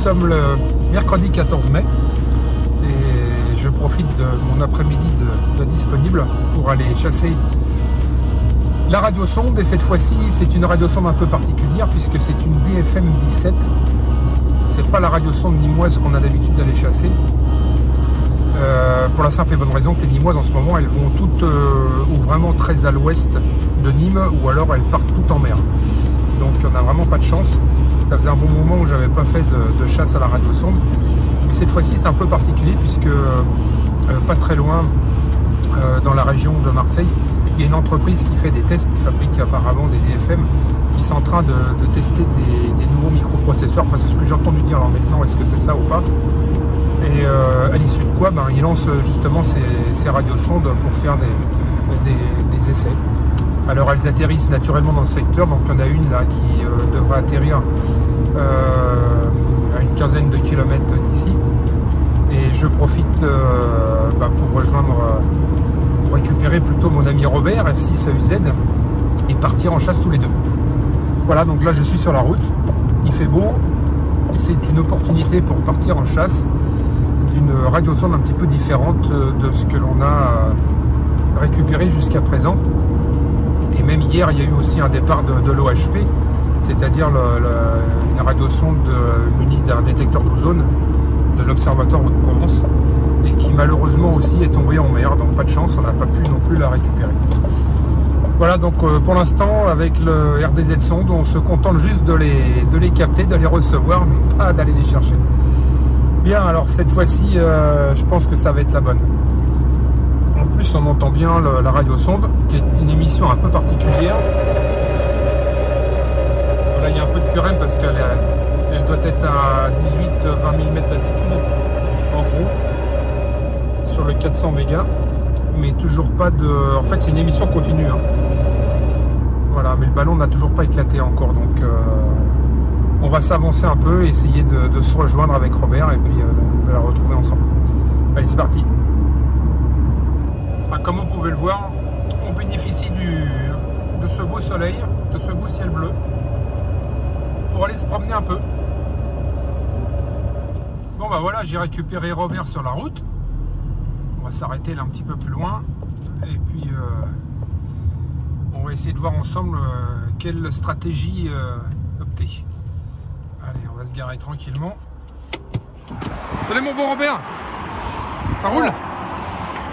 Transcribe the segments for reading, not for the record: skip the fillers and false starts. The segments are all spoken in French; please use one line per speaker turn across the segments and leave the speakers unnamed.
sommes le mercredi 14 mai et je profite de mon après-midi de disponible pour aller chasser la radiosonde. Et cette fois-ci, c'est une radiosonde un peu particulière puisque c'est une DFM 17. C'est pas la radiosonde nîmoise qu'on a l'habitude d'aller chasser. Pour la simple et bonne raison que les Nîmoises en ce moment elles vont toutes ou vraiment très à l'ouest de Nîmes, ou alors elles partent toutes en mer. Donc on n'a vraiment pas de chance. Ça faisait un bon moment où j'avais pas fait de chasse à la radiosonde. Mais cette fois-ci c'est un peu particulier puisque pas très loin dans la région de Marseille, il y a une entreprise qui fait des tests, qui fabrique apparemment des DFM, qui sont en train de tester des nouveaux microprocesseurs. Enfin c'est ce que j'ai entendu dire. Alors maintenant est-ce que c'est ça ou pas? Et à l'issue de quoi, ils lancent justement ces radiosondes pour faire des essais. Alors elles atterrissent naturellement dans le secteur, donc il y en a une là qui devrait atterrir à une quinzaine de kilomètres d'ici. Et je profite pour rejoindre, pour récupérer plutôt mon ami Robert, F6AUZ, et partir en chasse tous les deux. Voilà, donc là je suis sur la route, il fait beau, et c'est une opportunité pour partir en chasse d'une radiosonde un petit peu différente de ce que l'on a récupéré jusqu'à présent. Et même hier, il y a eu aussi un départ de l'OHP, c'est-à-dire une radiosonde munie d'un détecteur d'ozone de l'Observatoire Hauts-de-Provence, et qui malheureusement aussi est tombée en mer, donc pas de chance, on n'a pas pu non plus la récupérer. Voilà, donc pour l'instant, avec le RDZ sonde, on se contente juste de les capter, de les recevoir, mais pas d'aller les chercher. Bien, alors cette fois-ci, je pense que ça va être la bonne. En plus, on entend bien la radiosonde, qui est une émission un peu particulière. Là, il y a un peu de QRM parce qu'elle doit être à 18-20 000 mètres d'altitude, en gros, sur le 400 mégas. Mais toujours pas de... En fait, c'est une émission continue. Hein. Voilà, mais le ballon n'a toujours pas éclaté encore, donc... on va s'avancer un peu, essayer de se rejoindre avec Robert et puis de la retrouver ensemble. Allez, c'est parti. Comme vous pouvez le voir, on bénéficie de ce beau soleil, de ce beau ciel bleu, pour aller se promener un peu. Bon voilà, j'ai récupéré Robert sur la route. On va s'arrêter là un petit peu plus loin. Et puis on va essayer de voir ensemble quelle stratégie opter. Allez, on va se garer tranquillement. Salut mon bon Robert. Ça roule?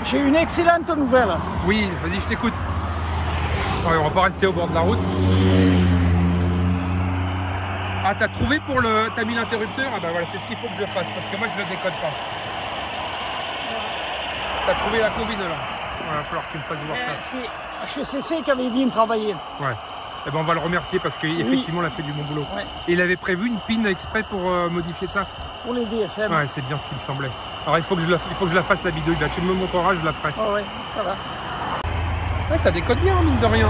J'ai une excellente nouvelle.
Oui, vas-y, je t'écoute. Ouais, on va pas rester au bord de la route. Ah, t'as trouvé pour le... T'as mis l'interrupteur? Ah bah voilà, c'est ce qu'il faut que je fasse, parce que moi je le décode pas. T'as trouvé la combine là? Il va falloir que tu me fasses voir ça.
C'est HCC qui avait bien travaillé.
Ouais. Eh ben on va le remercier parce qu'effectivement, il a fait du bon boulot. Ouais. Et il avait prévu une pin exprès pour modifier ça?
Pour les DFM.
Ouais, c'est bien ce qui me semblait. Alors il faut que je la fasse la bidouille. Là, tu me montreras, je la ferai.
Oh ouais, ça va.
Ouais, ça décode bien, mine de rien.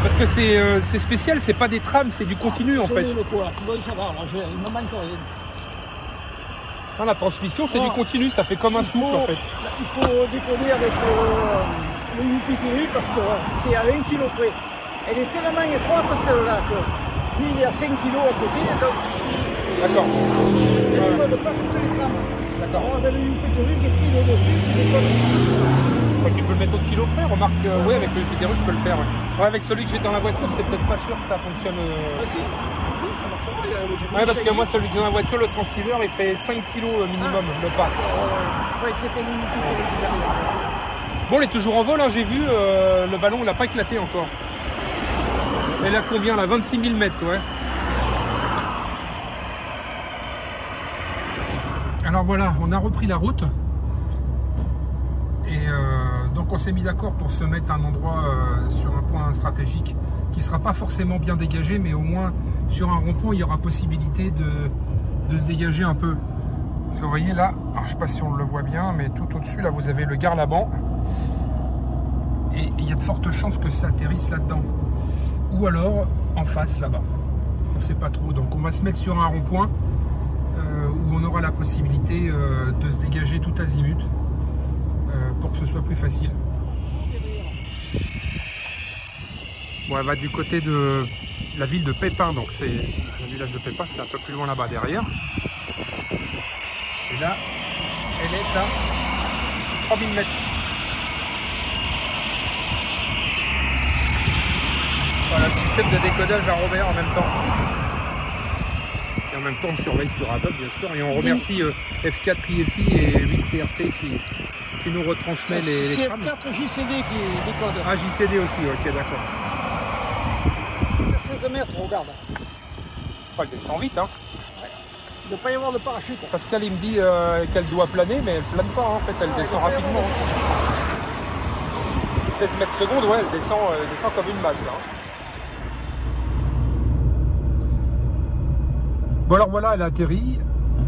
Parce que c'est spécial, c'est pas des trames, c'est du continu en fait.
Le quoi. Tu vois, ça va, il me manque rien.
Non, la transmission, c'est du continu, ça fait comme un souffle en fait.
Il faut décoder avec le UPTU parce que c'est à 1 kg près. Elle est tellement étroite celle-là que lui il est à 5 kg à côté, donc je suis...
D'accord.
Je ne décode pas toutes les trames. D'accord. Avec le UPTU, j'ai pris le dessus, tu décodes.
Tu peux le mettre au kilo près, remarque, oui, avec le UPTU, je peux le faire. Ouais, avec celui que j'ai dans la voiture, c'est peut-être pas sûr que ça fonctionne.
Ah si, ça marche pas.
Ouais, parce que moi, celui que j'ai dans la voiture, le transceiver, il fait 5 kg minimum, le pas.
Je croyais que c'était le UPTU.
Bon, il est toujours en vol, hein, j'ai vu, le ballon, il n'a pas éclaté encore. Elle a combien là? 26 000 mètres, ouais. Alors voilà, on a repris la route. Et donc on s'est mis d'accord pour se mettre à un endroit sur un point stratégique qui ne sera pas forcément bien dégagé, mais au moins sur un rond-point, il y aura possibilité de se dégager un peu. Vous voyez là, alors, je ne sais pas si on le voit bien, mais tout au-dessus, là, vous avez le Garlaban. Et il y a de fortes chances que ça atterrisse là-dedans. Ou alors en face là-bas. On ne sait pas trop. Donc on va se mettre sur un rond-point où on aura la possibilité de se dégager tout azimut pour que ce soit plus facile. Bon, elle va du côté de la ville de Pépin, donc c'est le village de Pépin, c'est un peu plus loin là-bas derrière. Et là, elle est à 3000 mètres. Voilà le système de décodage à Robert en même temps. Et en même temps, on surveille sur Apple, bien sûr. Et on remercie F4 IFI et 8TRT qui nous retransmet les
C'est
trames.
F4 JCD qui décode.
Ah, JCD aussi, ok, d'accord.
À 16 mètres, regarde.
Oh, elle descend vite, hein.
Il ne doit pas y avoir de parachute.
Pascal, il me dit qu'elle doit planer, mais elle plane pas, en fait, elle descend rapidement. 16 mètres secondes, ouais, elle descend comme une masse, là. Bon, alors voilà, elle a atterri.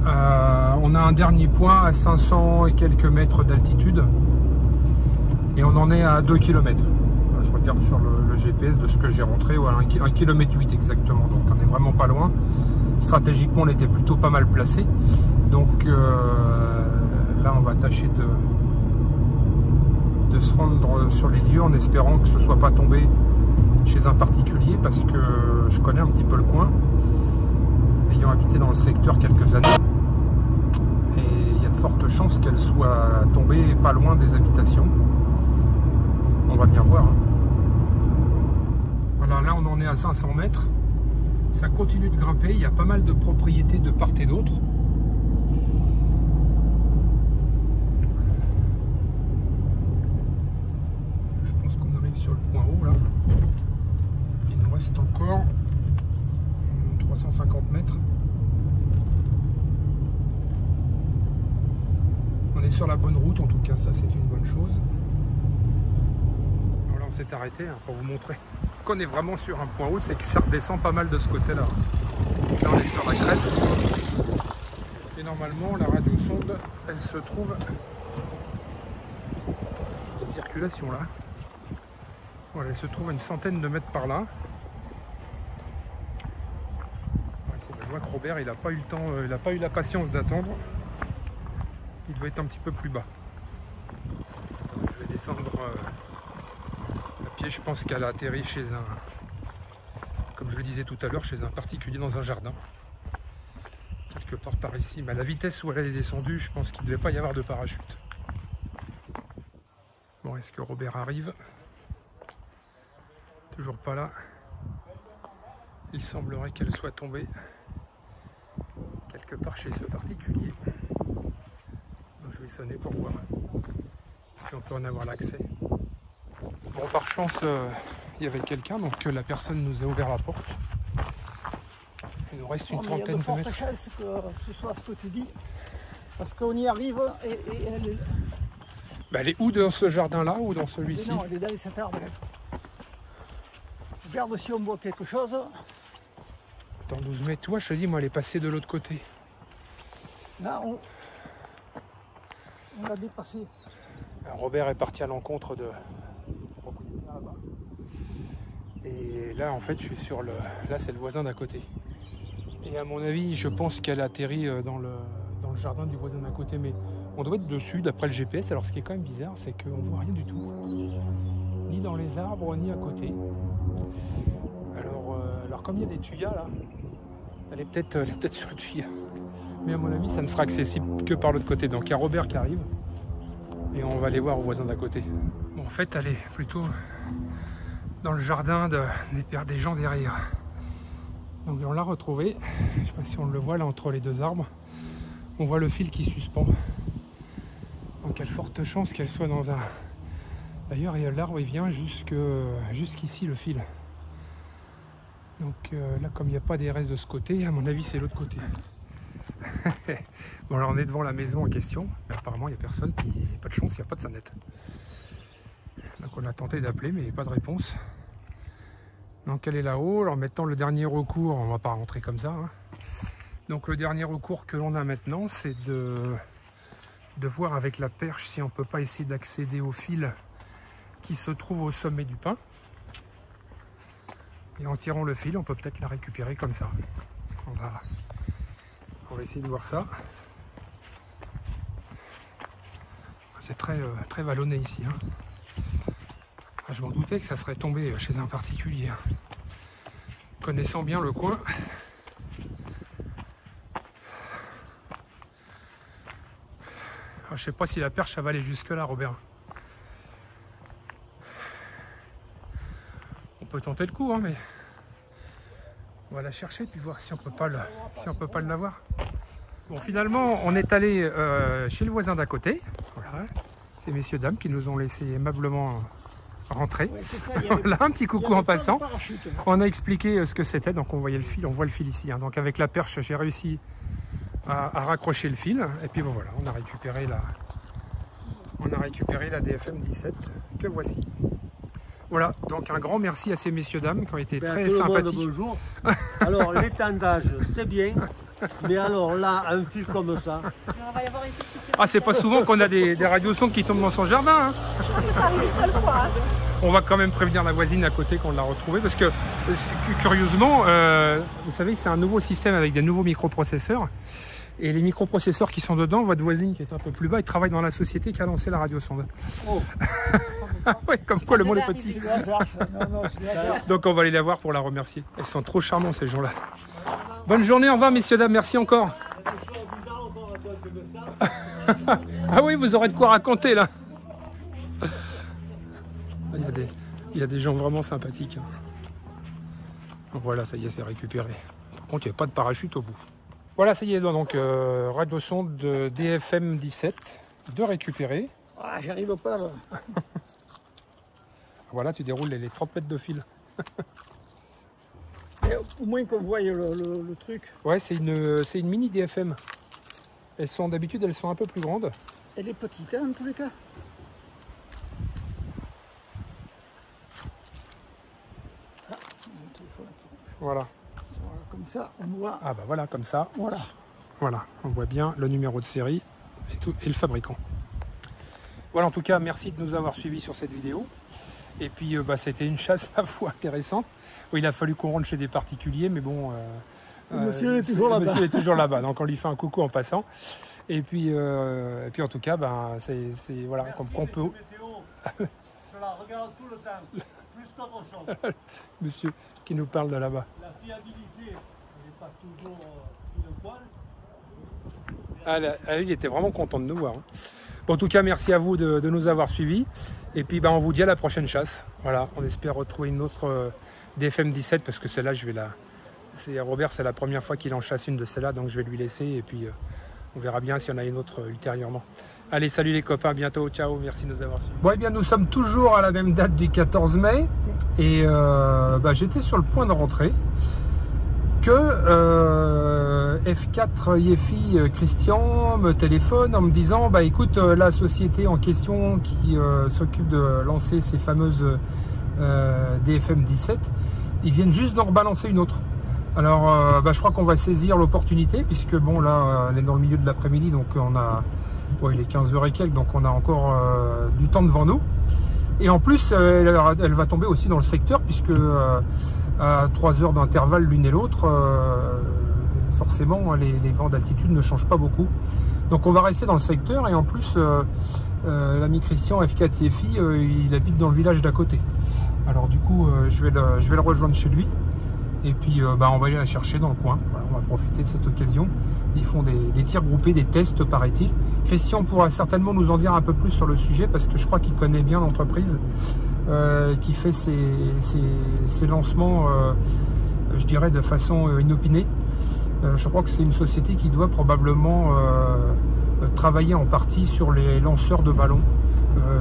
On a un dernier point à 500 et quelques mètres d'altitude. Et on en est à 2 km. Je regarde sur le GPS de ce que j'ai rentré, voilà, 1,8 km exactement, donc on n'est vraiment pas loin. Stratégiquement, on était plutôt pas mal placé. Donc là, on va tâcher de se rendre sur les lieux en espérant que ce ne soit pas tombé chez un particulier, parce que je connais un petit peu le coin, ayant habité dans le secteur quelques années. Et il y a de fortes chances qu'elle soit tombée pas loin des habitations. On va bien voir. Hein. Voilà, là on en est à 500 mètres. Ça continue de grimper. Il y a pas mal de propriétés de part et d'autre. Je pense qu'on arrive sur le point haut là. Il nous reste encore 350 mètres. On est sur la bonne route, en tout cas, ça c'est une bonne chose. Voilà, on s'est arrêté hein, pour vous montrer qu'on est vraiment sur un point haut, c'est que ça redescend pas mal de ce côté-là. Là, on est sur la crête. Et normalement, la radiosonde, elle se trouve en circulation là. Voilà, elle se trouve à une centaine de mètres par là. Je vois que Robert, il n'a pas eu le temps, il n'a pas eu la patience d'attendre. Il doit être un petit peu plus bas. Je vais descendre à pied. Je pense qu'elle a atterri chez un, comme je le disais tout à l'heure, chez un particulier dans un jardin. Quelque part par ici. Mais à la vitesse où elle est descendue, je pense qu'il ne devait pas y avoir de parachute. Bon, est-ce que Robert arrive? Toujours pas là. Il semblerait qu'elle soit tombée quelque part chez ce particulier. Donc je vais sonner pour voir si on peut en avoir l'accès. Bon, par chance, il y avait quelqu'un, donc la personne nous a ouvert la porte. Il nous reste une trentaine de mètres.
Il y a de fortes chances que ce soit ce que tu dis, parce qu'on y arrive et elle est...
Bah, elle est où, dans ce jardin-là ou dans celui-ci?
Non, elle est dans cet arbre. Regarde si on voit quelque chose.
Dans 12 mètres, toi, je te dis, moi, elle est passée de l'autre côté.
Là, on l'a dépassé.
Alors, Robert est parti à l'encontre de... Et là, en fait, je suis sur le... Là, c'est le voisin d'à côté. Et à mon avis, je pense qu'elle atterrit dans le jardin du voisin d'à côté. Mais on doit être dessus, d'après le GPS. Alors, ce qui est quand même bizarre, c'est qu'on ne voit rien du tout. Ni dans les arbres, ni à côté. Alors comme il y a des tuyas, là, elle est peut-être sur le tuyau. Mais à mon avis, ça ne sera accessible que par l'autre côté. Donc, il y a Robert qui arrive. Et on va aller voir au voisin d'à côté. Bon, en fait, elle est plutôt dans le jardin des gens derrière. Donc on l'a retrouvée. Je ne sais pas si on le voit là entre les deux arbres. On voit le fil qui suspend. Donc il y a de fortes chances qu'elle soit dans un... D'ailleurs, l'arbre il vient jusqu'ici le fil. Donc là, comme il n'y a pas des restes de ce côté, à mon avis c'est l'autre côté. Bon, alors on est devant la maison en question. Mais apparemment il n'y a personne, puis il n'y a pas de chance, il n'y a pas de sonnette. Donc on a tenté d'appeler, mais pas de réponse. Donc elle est là-haut. Alors maintenant, le dernier recours, on ne va pas rentrer comme ça. Hein. Donc le dernier recours que l'on a maintenant, c'est de voir avec la perche si on ne peut pas essayer d'accéder au fil qui se trouve au sommet du pin. Et en tirant le fil, on peut peut-être la récupérer comme ça. On va essayer de voir ça. C'est très vallonné ici. Hein. Je m'en doutais que ça serait tombé chez un particulier. Connaissant bien le coin. Je sais pas si la perche va aller jusque là, Robert. On peut tenter le coup, hein, mais on va la chercher puis voir si on peut pas l'avoir. Bon, finalement, on est allé chez le voisin d'à côté. Voilà, ces messieurs dames qui nous ont laissé aimablement rentrer.
Ouais, ça,
Voilà, un petit coucou en passant.
Parachute.
On a expliqué ce que c'était, donc on voyait le fil, on voit le fil ici. Hein. Donc avec la perche, j'ai réussi à raccrocher le fil. Et puis bon voilà, on a récupéré la DFM 17 que voici. Voilà, donc un grand merci à ces messieurs dames qui ont été très sympathiques.
Bonjour. Alors l'étendage c'est bien, mais alors là un fil comme ça.
On va y avoir ici.
Ah, c'est pas souvent qu'on a des radiosondes qui tombent dans son jardin. Hein.
Ça arrive une seule fois. Hein.
On va quand même prévenir la voisine à côté qu'on l'a retrouvée parce que curieusement, vous savez, c'est un nouveau système avec des nouveaux microprocesseurs. Et les microprocesseurs qui sont dedans, votre voisine qui est un peu plus bas, il travaille dans la société qui a lancé la radiosonde.
Oh.
Ouais, comme quoi le monde est petit.
Non,
Donc on va aller la voir pour la remercier. Elles sont trop charmants ces gens-là. Bonne journée, au revoir messieurs, dames, merci encore. Ah oui, vous aurez de quoi raconter là. Il y a des gens vraiment sympathiques. Donc voilà, ça y est, c'est récupéré. Par contre, il n'y a pas de parachute au bout. Voilà, ça y est, donc radiosonde de DFM 17 de récupérer.
Ah, j'arrive pas là.
Voilà, tu déroules les 30 mètres de fil.
Et au moins qu'on voie le truc.
Ouais, c'est une mini DFM. D'habitude, elles sont un peu plus grandes.
Elle est petite hein, en tous les cas. Ah, mon téléphone qui...
Voilà.
Voilà, comme ça, on voit.
Ah bah voilà, comme ça.
Voilà.
Voilà, on voit bien le numéro de série et le fabricant. Voilà, en tout cas, merci de nous avoir suivis sur cette vidéo. Et puis, c'était une chasse, ma foi, intéressante. Il a fallu qu'on rentre chez des particuliers, mais bon...
Monsieur est toujours là-bas.
Monsieur est toujours là-bas, donc on lui fait un coucou en passant. Et puis en tout cas, c'est voilà, comme qu'on peut...
Je la regarde tout le temps, plus qu'autre chose.
Monsieur qui nous parle de là-bas.
La fiabilité n'est pas toujours pile poil.
Il était vraiment content de nous voir. Hein. Bon, en tout cas, merci à vous de nous avoir suivis. Et puis, on vous dit à la prochaine chasse. Voilà, on espère retrouver une autre DFM 17 parce que celle-là, je vais la... Robert, c'est la première fois qu'il en chasse une de celles-là, donc je vais lui laisser. Et puis, on verra bien s'il y en a une autre ultérieurement. Allez, salut les copains, à bientôt. Ciao, merci de nous avoir suivis. Bon, eh bien, nous sommes toujours à la même date du 14 mai. Et j'étais sur le point de rentrer. Que F4 Yefi Christian me téléphone en me disant écoute, la société en question qui s'occupe de lancer ces fameuses DFM 17, ils viennent juste d'en rebalancer une autre. Alors je crois qu'on va saisir l'opportunité puisque bon là on est dans le milieu de l'après-midi, donc on a il est 15h et quelques, donc on a encore du temps devant nous. Et en plus elle va tomber aussi dans le secteur puisque à 3 heures d'intervalle l'une et l'autre, forcément les vents d'altitude ne changent pas beaucoup. Donc on va rester dans le secteur et en plus l'ami Christian F4 Yefi, il habite dans le village d'à côté. Alors du coup je vais le rejoindre chez lui et puis on va aller la chercher dans le coin. Voilà, on va profiter de cette occasion. Ils font des tirs groupés, des tests paraît-il. Christian pourra certainement nous en dire un peu plus sur le sujet parce que je crois qu'il connaît bien l'entreprise. Qui fait ses lancements, je dirais, de façon inopinée. Je crois que c'est une société qui doit probablement travailler en partie sur les lanceurs de ballons,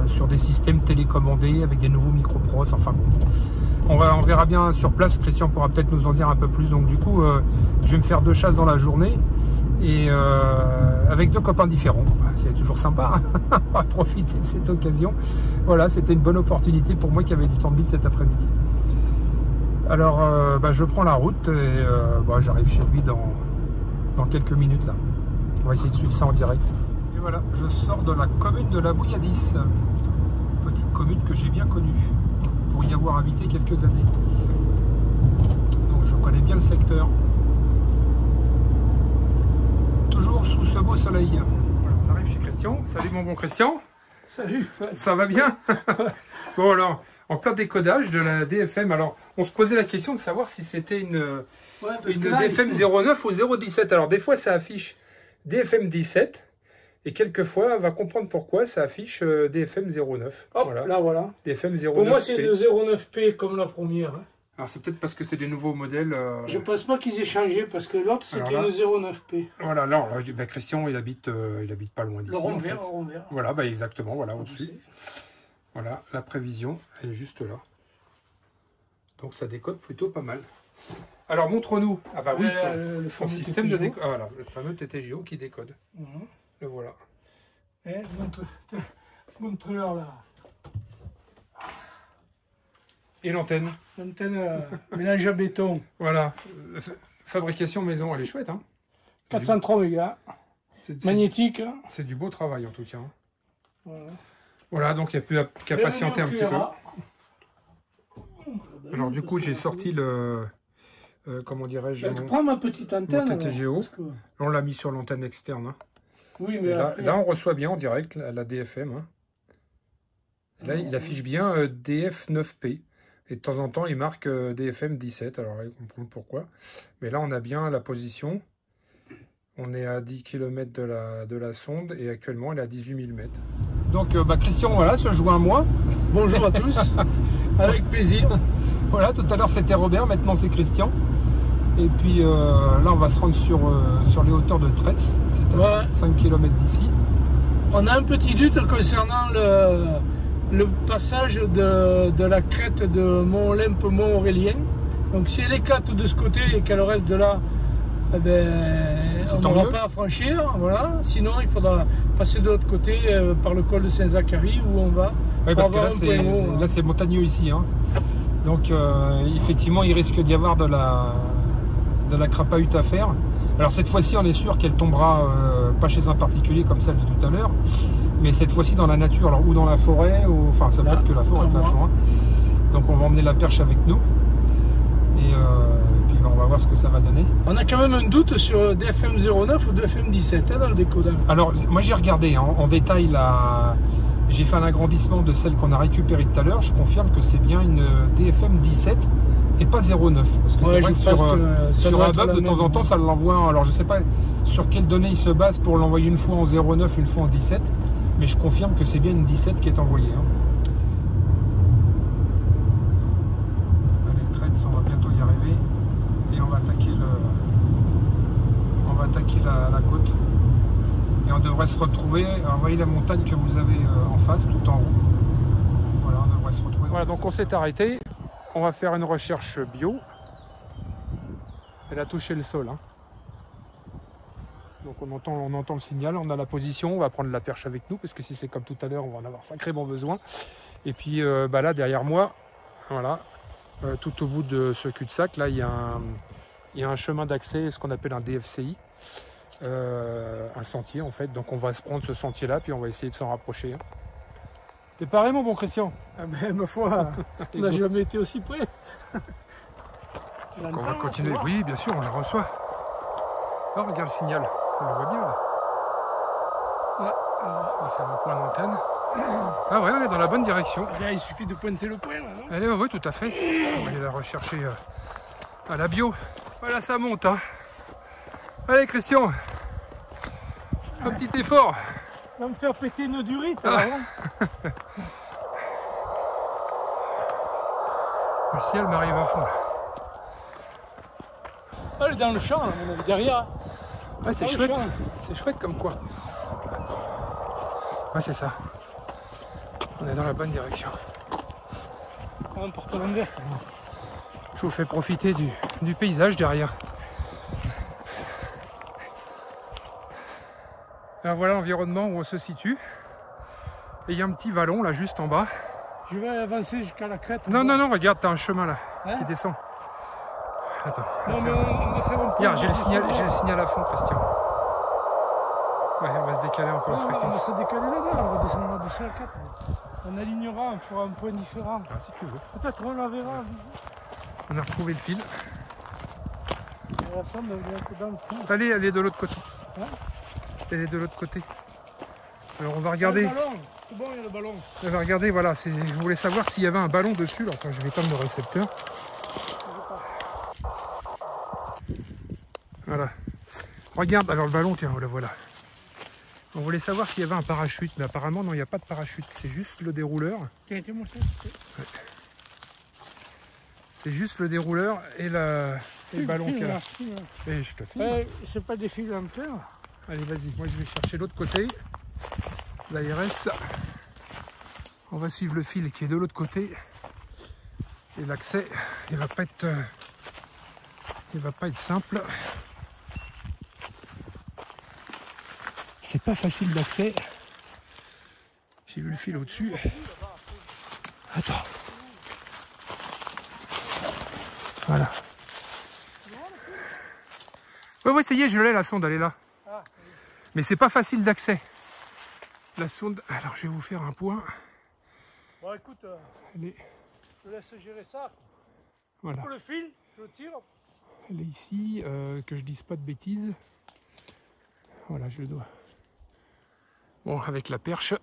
sur des systèmes télécommandés avec des nouveaux micropros. Enfin, on verra bien sur place. Christian pourra peut-être nous en dire un peu plus. Donc du coup, je vais me faire 2 chasses dans la journée et avec 2 copains différents. C'est toujours sympa, hein. On va profiter de cette occasion. Voilà, c'était une bonne opportunité pour moi qui avait du temps de libre cet après-midi. Alors, je prends la route et j'arrive chez lui dans quelques minutes là. On va essayer de suivre ça en direct. Et voilà, je sors de la commune de la Bouilladis, petite commune que j'ai bien connue pour y avoir habité quelques années. Donc je connais bien le secteur. Toujours sous ce beau soleil. Voilà, on arrive chez Christian. Salut mon bon Christian.
Salut.
Ça va bien? Bon alors, en plein décodage de la DFM, alors on se posait la question de savoir si c'était une DFM 09 ou 017. Alors des fois ça affiche DFM 17 Et quelquefois, elle va comprendre pourquoi ça affiche DFM 09.
Hop,
voilà.
là voilà.
DFM 09P.
Pour moi, c'est le 09P comme la première. Hein.
Alors c'est peut-être parce que c'est des nouveaux modèles.
Je pense pas qu'ils aient changé parce que l'autre c'était
Alors
le 09P.
Voilà, là, Christian, il habite pas loin d'ici.
Le rond
en fait.
vert, le rond vert.
Voilà, bah exactement, voilà, au-dessus. Voilà, la prévision, elle est juste là. Donc ça décode plutôt pas mal. Alors montre-nous. Ah bah oui, ton système de décode. Ah, voilà, le fameux TTGO qui décode. Le voilà.
Eh, montre-leur là.
Et l'antenne.
L'antenne mélange à béton.
Voilà. Fabrication maison, elle est chouette, hein.
403 mégas. Magnétique.
C'est du beau travail en tout cas.
Voilà.
Voilà, donc il n'y a plus qu'à patienter un petit peu. Alors du coup, j'ai sorti le... comment dirais-je,
prends ma petite antenne.
mon TTGO. On l'a mis sur l'antenne externe. Hein.
Oui, mais
là, on reçoit bien en direct la DFM. Hein. Là, il affiche bien DF9P. Et de temps en temps, il marque DFM 17. Alors, il comprend pourquoi. Mais là, on a bien la position. On est à 10 km de la sonde. Et actuellement, elle est à 18 000 mètres. Donc, Christian, voilà, se joint à moi.
Bonjour à tous. Avec plaisir.
Voilà, tout à l'heure, c'était Robert. Maintenant, c'est Christian. Et puis là, on va se rendre sur les hauteurs de Tretz. C'est à 5 km d'ici.
On a un petit doute concernant le passage de la crête de Mont-Olympe, Mont-Aurélien. Donc si elle éclate de ce côté et qu'elle reste de là, eh ben, on n'aura pas à franchir. Voilà. Sinon, il faudra passer de l'autre côté par le col de Saint-Zacharie où on va.
Oui, parce que là, c'est montagneux ici. Hein. Donc effectivement, il risque d'y avoir de la crapahute à faire. Alors cette fois-ci, on est sûr qu'elle tombera pas chez un particulier comme celle de tout à l'heure, mais cette fois-ci dans la nature, alors, ou dans la forêt, ou, enfin ça peut être que la forêt de toute façon. Hein. Donc on va emmener la perche avec nous et puis on va voir ce que ça va donner. On a quand même un doute sur DFM 09 ou DFM 17 hein, dans le décodage. Alors moi j'ai regardé hein, en détail j'ai fait un agrandissement de celle qu'on a récupérée tout à l'heure. Je confirme que c'est bien une DFM 17 et pas 09. Parce que c'est vrai que sur un hub, de temps en temps, ça l'envoie. Alors je sais pas sur quelles données il se base pour l'envoyer une fois en 09, une fois en 17. Mais je confirme que c'est bien une 17 qui est envoyée. Hein. Allez, Tretz, on va bientôt y arriver. Et on va attaquer la côte. Et on devrait se retrouver, vous voyez la montagne que vous avez en face, tout en haut. Voilà, on devrait se retrouver. Voilà, donc on s'est arrêté. On va faire une recherche bio. Elle a touché le sol. Hein. Donc on entend le signal, on a la position, on va prendre la perche avec nous, parce que si c'est comme tout à l'heure, on va en avoir sacrément besoin. Et puis là, derrière moi, voilà, tout au bout de ce cul-de-sac, là, il y a un chemin d'accès, ce qu'on appelle un DFCI. Un sentier en fait, donc on va se prendre ce sentier là puis on va essayer de s'en rapprocher. Hein. T'es pareil mon bon Christian?
Ah ben ma foi, on n'a jamais été aussi près.
On va continuer, oui bien sûr on la reçoit. Oh, regarde le signal, on le voit bien là. Ouais. On va faire un point d'antenne. Ah ouais, on est dans la bonne direction.
Là, il suffit de pointer le point là, non?
Allez, oui tout à fait. On va aller la rechercher à la bio. Voilà ça monte hein. Allez Christian, un petit effort.
Va me faire péter nos durites. Le
ciel m'arrive à fond là.
Elle est dans le champ, on est derrière.
Ouais, c'est chouette. C'est chouette comme quoi. Ouais, c'est ça. On est dans la bonne direction.
On porte l'envers.
Je vous fais profiter du paysage derrière. Alors voilà l'environnement où on se situe. Et il y a un petit vallon là juste en bas.
Je vais avancer jusqu'à la crête.
Non, regarde, t'as un chemin là qui descend. Attends.
Non, mais on va faire un peu.
Regarde, j'ai le signal à fond, Christian. Ouais, on va se décaler encore en fréquence.
On va se décaler là-bas, on va descendre à 204. On alignera, on fera un point différent.
Ah, si tu veux.
Peut-être on la verra.
On a retrouvé le fil.
La sonde, elle est un peu dans le fond.
Allez, elle est de l'autre côté. Elle est de l'autre côté. Alors on va regarder.
C'est bon, il y a le ballon.
On va regarder, voilà, je voulais savoir s'il y avait un ballon dessus. Alors quand je vais éteindre le récepteur. Voilà. Regarde, alors le ballon, tiens, le voilà. On voulait savoir s'il y avait un parachute, mais apparemment non, il n'y a pas de parachute, c'est juste le dérouleur.
Tiens, tiens, montré.
Ouais. C'est juste le dérouleur et le ballon qu'elle a. Et je te filme.
C'est pas des fils en terre.
Allez, vas-y, moi je vais chercher l'autre côté. L'ARS. On va suivre le fil qui est de l'autre côté. Et l'accès, il va pas être simple. C'est pas facile d'accès. J'ai vu le fil au-dessus. Attends. Voilà. Ouais, ça y est, je l'ai, la sonde, elle est là. Mais c'est pas facile d'accès. La sonde, alors je vais vous faire un point.
Bon, écoute,
Elle est,
je te laisse gérer ça.
voilà.
Pour le fil, je le tire.
Elle est ici, que je dise pas de bêtises. Voilà, je le dois. Bon, avec la perche,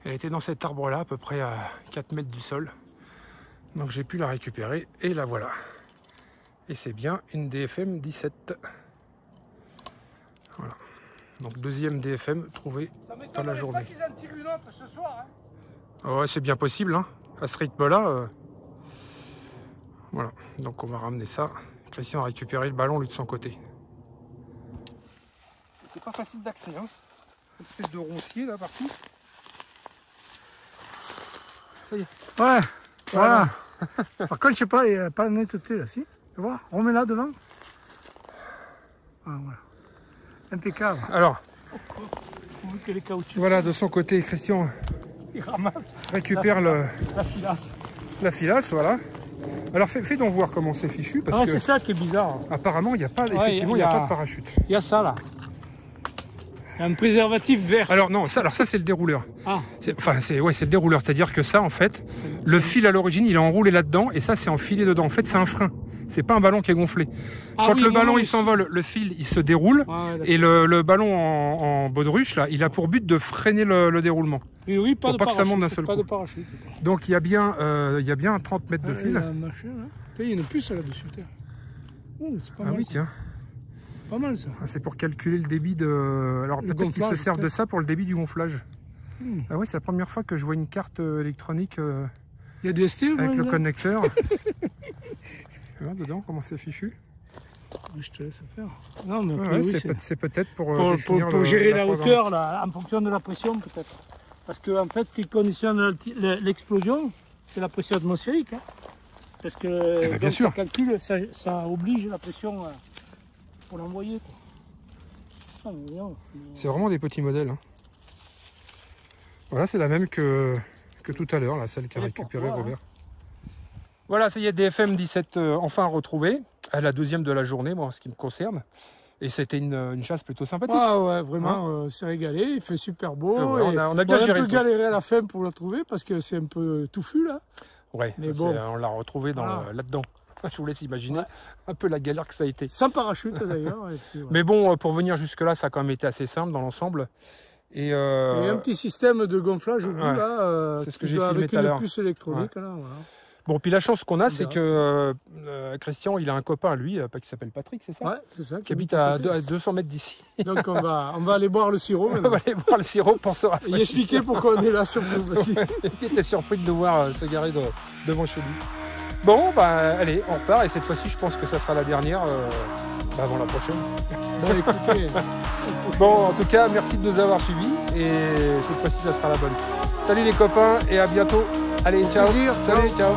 elle était dans cet arbre-là, à peu près à 4 mètres du sol. Donc j'ai pu la récupérer, et la voilà. Et c'est bien une DFM 17. Voilà. Donc deuxième DFM trouvée dans la journée.
Ça m'étonnerait pas qu'ils en tirent une autre ce soir. Hein.
Ouais, c'est bien possible, hein. À ce rythme-là. Voilà, donc on va ramener ça. Christian a récupéré le ballon, lui, de son côté. C'est pas facile d'accès, hein. Une espèce de roncier, là, partout. Ça y est.
Ouais, voilà. Par contre, je sais pas, il n'y a pas de netteté là, si. Tu vois, remets-la devant. Ah, voilà. Impeccable.
Alors,
Que les caoutchoucs.
voilà, de son côté, Christian
Il ramasse
récupère
la filasse.
la filasse, voilà. Alors, fais donc voir comment c'est fichu, parce
Ah,
que
c'est ça qui est bizarre.
apparemment, il n'y a pas,
Ouais,
effectivement, il n'y a pas de parachute.
Il y a ça là. Il y a un préservatif vert.
Alors non, ça c'est le dérouleur.
Ah,
C'est le dérouleur, c'est-à-dire que ça, en fait, le fil à l'origine, il est enroulé là-dedans, et ça, c'est enfilé dedans. En fait, c'est un frein. C'est pas un ballon qui est gonflé. Quand le ballon il s'envole, le fil il se déroule, et le ballon en baudruche là, il a pour but de freiner le déroulement.
Et oui, pas
pour
de
pas que ça
parachute.
monte d'un seul
Pas
coup.
de parachute.
Donc il y a bien 30 mètres de fil.
Il y a un machin, là. Il y a une puce là-dessus. Oh, c'est pas
Ah
mal,
oui,
ça.
tiens.
Pas mal ça.
Ah, c'est pour calculer le débit de. Alors
Le
peut-être qu'ils se
gonflage,
servent de
peut-être.
ça pour le débit du gonflage.
Hmm.
Ah oui, c'est la première fois que je vois une carte électronique
Il y a du ST
avec le
là
connecteur. Regarde dedans comment c'est fichu.
Je te laisse faire. Non, mais
Ouais,
après, oui,
c'est peut-être pour,
pour
définir
gérer la
programme.
hauteur là, en fonction de la pression peut-être. Parce qu'en fait, ce qui conditionne l'explosion, c'est la pression atmosphérique. Hein. Parce que
bien
donc,
sûr.
ça calcule, ça oblige la pression pour l'envoyer. Ah, mais non,
C'est vraiment des petits modèles. Hein. Voilà, c'est la même que tout à l'heure, celle qu'a
Elle est pour
récupérée
toi,
Robert. Voilà, ça y est, DFM 17 enfin retrouvée. La deuxième de la journée, moi, en ce qui me concerne. Et c'était une chasse plutôt sympathique.
Ah ouais, vraiment, c'est régalé, il fait super beau.
Ouais, on a bien
on a
géré
un
le
peu
truc.
galéré à la fin pour la trouver parce que c'est un peu touffu là.
Ouais,
mais bon.
on l'a retrouvé
Voilà.
là-dedans. Je vous laisse imaginer
Ouais.
un peu la galère que ça a été.
Sans parachute d'ailleurs. et puis, voilà.
Mais bon, pour venir jusque-là, ça a quand même été assez simple dans l'ensemble. Et
Il y a un petit système de gonflage au bout
ouais.
là.
C'est ce que
qui
j'ai
doit-
filmé
avec
tout à
une
l'heure.
puce électronique là. Voilà.
bon, puis la chance qu'on a, c'est
verra.
que Christian, il a un copain, lui, qui s'appelle Patrick, c'est ça?
Ouais, c'est ça.
Qui habite à 200 mètres d'ici.
Donc on va aller boire le sirop
On
maintenant.
va aller boire le sirop pour se
Et
rafraîchir.
expliquer pourquoi on est là sur vous aussi.
Il était surpris de nous voir se garer devant chez lui. Bon, bah allez, on repart. Et cette fois-ci, je pense que ça sera la dernière avant la prochaine.
Bon, écoutez,
Bon, en tout cas, merci de nous avoir suivis. Et cette fois-ci, ça sera la bonne. Salut les copains et à bientôt. Allez, ciao.
plaisir,
Salut, ciao.